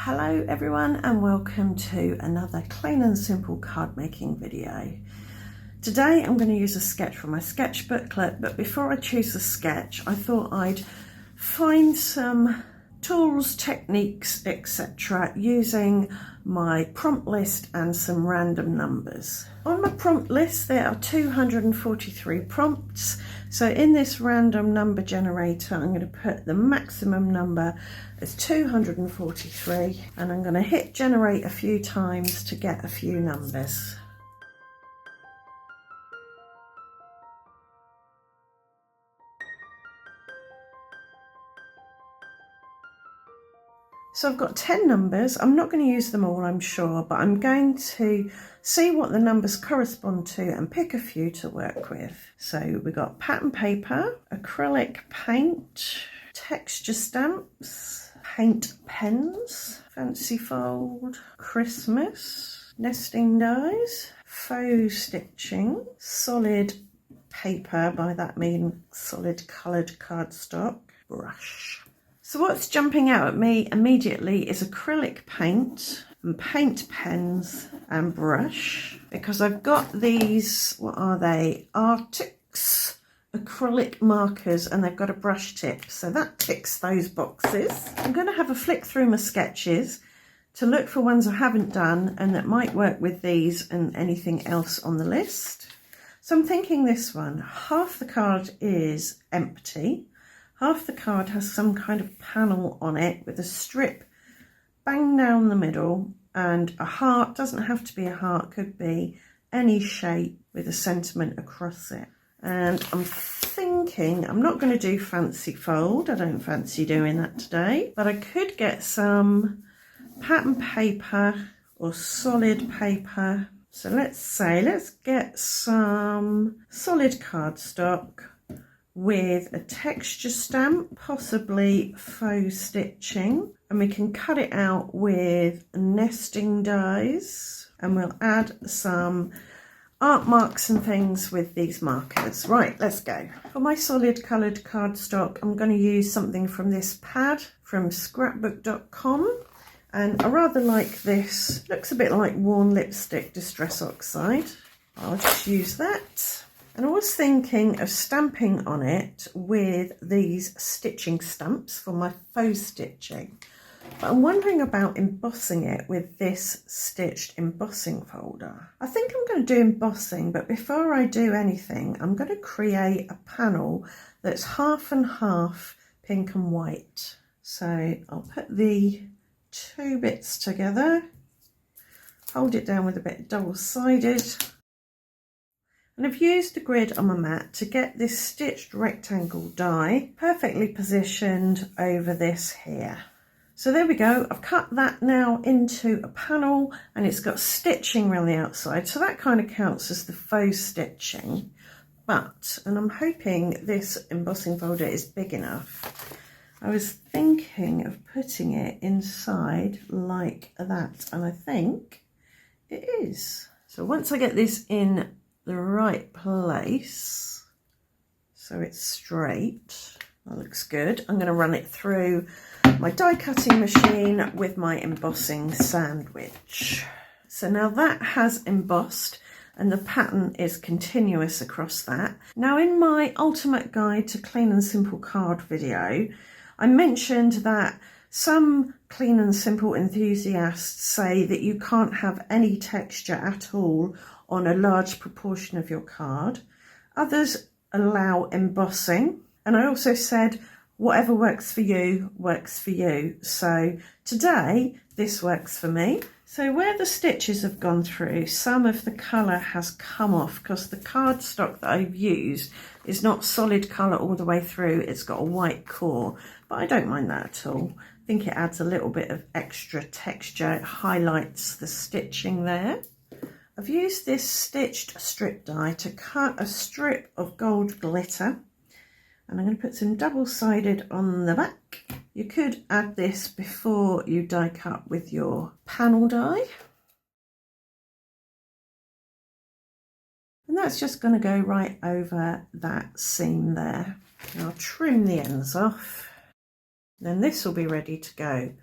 Hello everyone and welcome to another clean and simple card making video. Today I'm going to use a sketch from my sketch booklet, but before I choose a sketch I thought I'd find some tools, techniques, etc. using my prompt list and some random numbers. On my prompt list there are 243 prompts, so in this random number generator I'm going to put the maximum number as 243 and I'm going to hit generate a few times to get a few numbers. So I've got 10 numbers. I'm not going to use them all, I'm sure, but I'm going to see what the numbers correspond to and pick a few to work with. So we've got pattern paper, acrylic paint, texture stamps, paint pens, fancy fold, Christmas, nesting dies, faux stitching, solid paper, by that mean solid coloured cardstock, brush. So what's jumping out at me immediately is acrylic paint and paint pens and brush, because I've got these, what are they, Arctics acrylic markers, and they've got a brush tip, so that ticks those boxes. I'm going to have a flick through my sketches to look for ones I haven't done and that might work with these and anything else on the list. So I'm thinking this one, half the card is empty. Half the card has some kind of panel on it with a strip bang down the middle and a heart. Doesn't have to be a heart, could be any shape with a sentiment across it. And I'm thinking I'm not going to do fancy fold, I don't fancy doing that today, but I could get some pattern paper or solid paper. So let's get some solid cardstock with a texture stamp, possibly faux stitching, and we can cut it out with nesting dies, and we'll add some art marks and things with these markers. Right, let's go. For my solid coloured cardstock I'm going to use something from this pad from scrapbook.com, and I rather like this. Looks a bit like worn lipstick distress oxide. I'll just use that. And I was thinking of stamping on it with these stitching stamps for my faux stitching. But I'm wondering about embossing it with this stitched embossing folder. I think I'm going to do embossing, but before I do anything, I'm going to create a panel that's half and half pink and white. So I'll put the two bits together, hold it down with a bit double-sided. And I've used the grid on my mat to get this stitched rectangle die perfectly positioned over this here. So there we go, I've cut that now into a panel and it's got stitching around the outside, so that kind of counts as the faux stitching. But, and I'm hoping this embossing folder is big enough, I was thinking of putting it inside like that, and I think it is. So once I get this in the right place so it's straight, that looks good, I'm going to run it through my die cutting machine with my embossing sandwich. So now that has embossed and the pattern is continuous across that. Now in my ultimate guide to clean and simple card video I mentioned that some clean and simple enthusiasts say that you can't have any texture at all on a large proportion of your card. Others allow embossing, and I also said whatever works for you works for you. So today this works for me. So where the stitches have gone through, some of the colour has come off because the cardstock that I've used is not solid colour all the way through, it's got a white core, but I don't mind that at all. I think it adds a little bit of extra texture, it highlights the stitching there. I've used this stitched strip die to cut a strip of gold glitter, and I'm going to put some double-sided on the back. You could add this before you die cut with your panel die. And that's just going to go right over that seam there. And I'll trim the ends off. Then this will be ready to go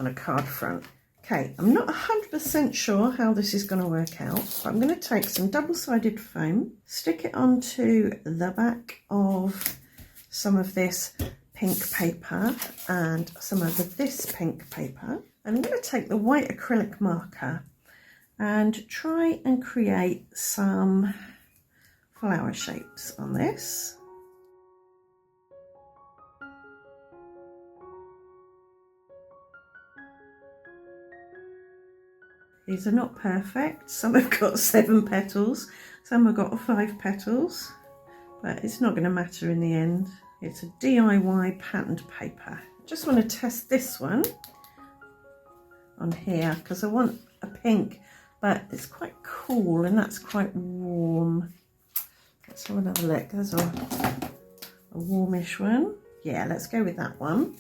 on a card front. Okay, I'm not 100% sure how this is going to work out, but I'm going to take some double-sided foam, stick it onto the back of some of this pink paper and some of this pink paper. And I'm going to take the white acrylic marker and try and create some flower shapes on this. These are not perfect. Some have got 7 petals, some have got 5 petals, but it's not going to matter in the end. It's a DIY patterned paper. I just want to test this one on here because I want a pink, but it's quite cool and that's quite warm. Let's have another look. There's a warmish one. Yeah, let's go with that one.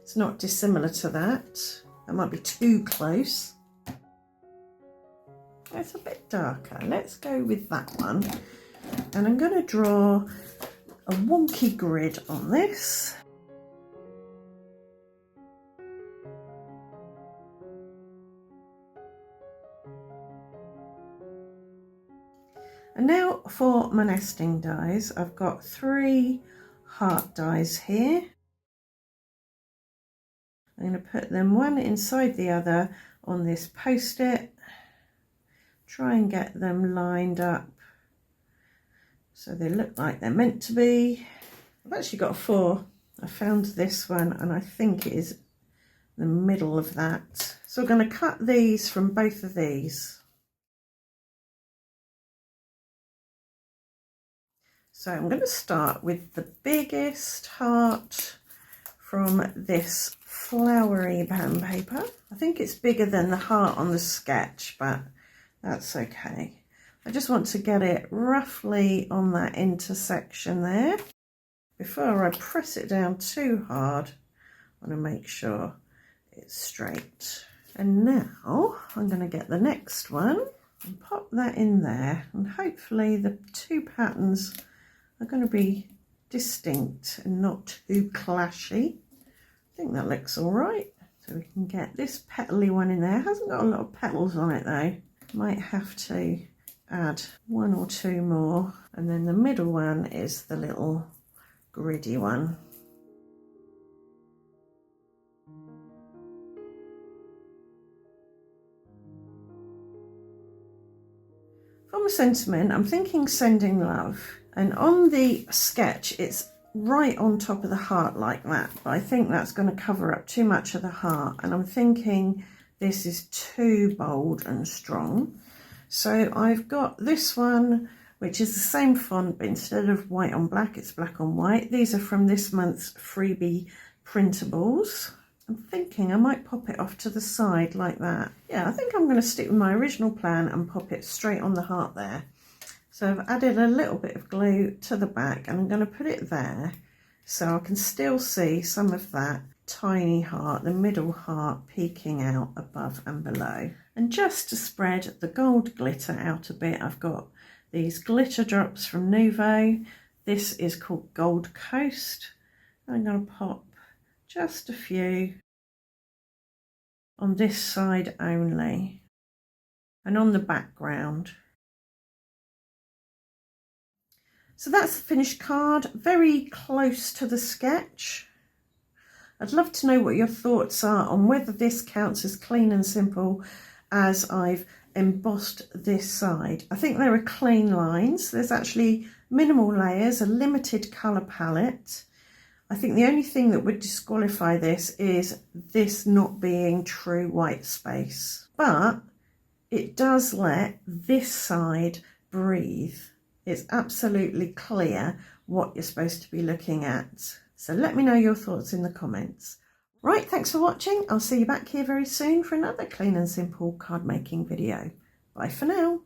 It's not dissimilar to that. That might be too close. It's a bit darker. Let's go with that one. And I'm going to draw a wonky grid on this. And now for my nesting dies. I've got 3 heart dies here. I'm going to put them one inside the other on this post-it. Try and get them lined up so they look like they're meant to be. I've actually got 4. I found this one and I think it is the middle of that. So we're going to cut these from both of these. So I'm going to start with the biggest heart from this flowery band paper. I think it's bigger than the heart on the sketch, but that's okay. I just want to get it roughly on that intersection there. Before I press it down too hard, I want to make sure it's straight. And now I'm going to get the next one and pop that in there. And hopefully the 2 patterns are going to be distinct and not too clashy. I think that looks all right. So we can get this petally one in there. It hasn't got a lot of petals on it though. Might have to add 1 or 2 more. And then the middle one is the little griddy one. For my sentiment, I'm thinking sending love. And on the sketch, it's right on top of the heart like that. But I think that's going to cover up too much of the heart. And I'm thinking this is too bold and strong. So I've got this one, which is the same font, but instead of white on black, it's black on white. These are from this month's freebie printables. I'm thinking I might pop it off to the side like that. Yeah, I think I'm going to stick with my original plan and pop it straight on the heart there. So I've added a little bit of glue to the back and I'm going to put it there so I can still see some of that tiny heart, the middle heart, peeking out above and below. And just to spread the gold glitter out a bit, I've got these glitter drops from Nuvo. This is called Gold Coast. I'm going to pop just a few on this side only and on the background. So that's the finished card, very close to the sketch. I'd love to know what your thoughts are on whether this counts as clean and simple as I've embossed this side. I think there are clean lines. There's actually minimal layers, a limited colour palette. I think the only thing that would disqualify this is this not being true white space. But it does let this side breathe. It's absolutely clear what you're supposed to be looking at. So let me know your thoughts in the comments. Right, thanks for watching. I'll see you back here very soon for another clean and simple card making video. Bye for now.